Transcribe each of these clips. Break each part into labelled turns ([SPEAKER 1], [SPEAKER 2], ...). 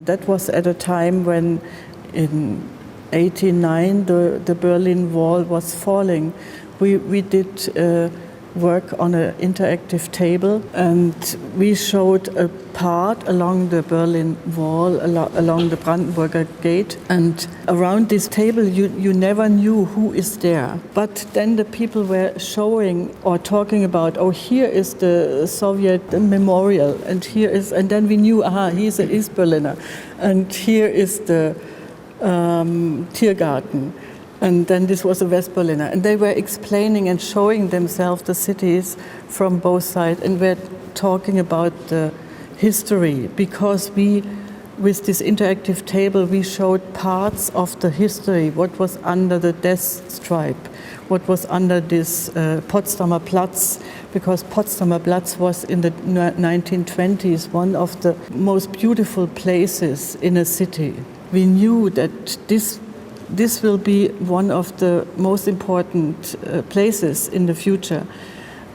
[SPEAKER 1] That was at a time when in 1989 the Berlin Wall was falling. We did work on an interactive table, and we showed a part along the Berlin Wall, along the Brandenburger Gate, and around this table you never knew who is there. But then the people were showing or talking about, oh, here is the Soviet memorial, and here is, and then we knew, aha, he's an East Berliner, and here is the Tiergarten. And then this was a West Berliner. And they were explaining and showing themselves the cities from both sides, and were talking about the history, because with this interactive table, we showed parts of the history, what was under the death stripe, what was under this Potsdamer Platz, because Potsdamer Platz was in the 1920s one of the most beautiful places in a city. We knew that this will be one of the most important places in the future.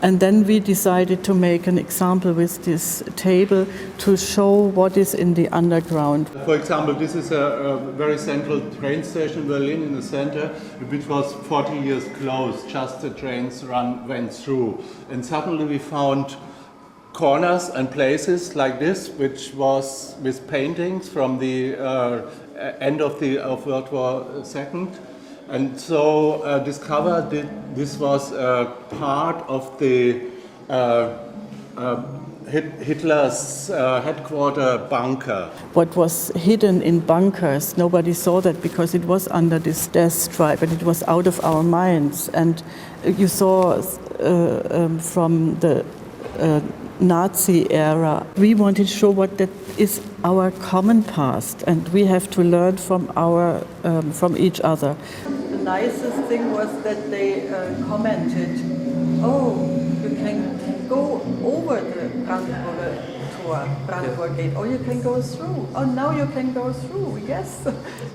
[SPEAKER 1] And then we decided to make an example with this table to show what is in the underground.
[SPEAKER 2] For example, this is a very central train station in Berlin in the center, which was 40 years closed, just the trains went through. And suddenly we found corners and places like this, which was with paintings from the end of World War II, and so discovered that this was part of the Hitler's headquarter bunker.
[SPEAKER 1] What was hidden in bunkers, nobody saw that because it was under this death stripe, and it was out of our minds. And you saw from the Nazi era, we wanted to show what that is our common past, and we have to learn from each other. The nicest thing was that they commented, oh, you can go over the Brandenburger Gate, or you can go through. Oh, now you can go through, yes.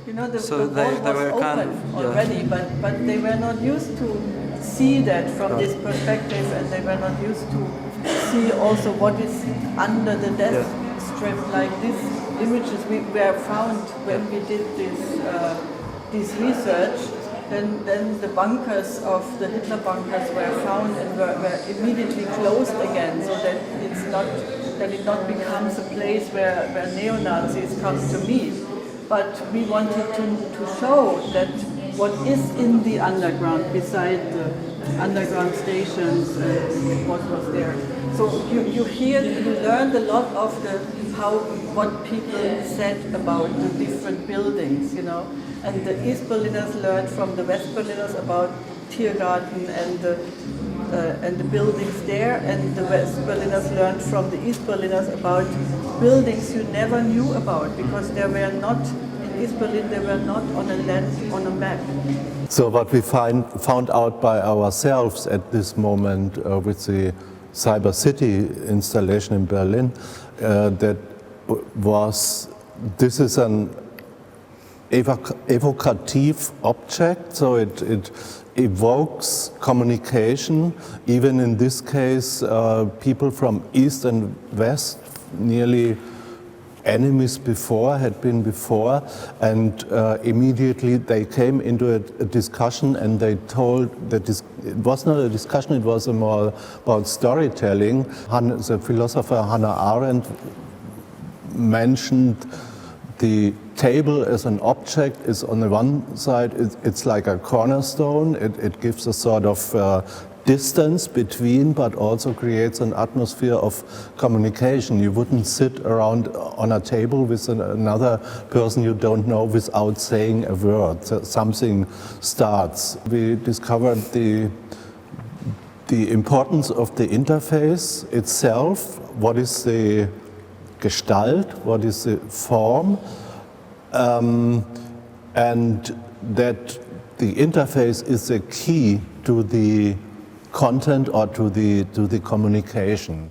[SPEAKER 1] You know, the wall was open already, but they were not used to see that from this perspective, and they were not used to see also what is under the death strip, like these images we were found when we did this research. Then the bunkers of the Hitler bunkers were found and were immediately closed again, so that it not becomes a place where neo-Nazis come to meet. But we wanted to show that what is in the underground, beside the underground stations, what was there. So you learned a lot of what people said about the different buildings, you know. And the East Berliners learned from the West Berliners about Tiergarten and the buildings there, and the West Berliners learned from the East Berliners about buildings you never knew about, because they were not in East Berlin, they were not on a map.
[SPEAKER 3] So what we found out by ourselves at this moment with the Cyber City installation in Berlin, this is an evocative object, so it evokes communication. Even in this case, people from East and West, nearly enemies had been before, and immediately they came into a discussion, and they told that it was not a discussion, it was more about storytelling. The philosopher Hannah Arendt mentioned the table as an object is on the one side, it's like a cornerstone, it gives a sort of distance between, but also creates an atmosphere of communication. You wouldn't sit around on a table with another person you don't know without saying a word. So something starts. We discovered the importance of the interface itself. What is the Gestalt? What is the form? And that the interface is the key to the content or to the communication.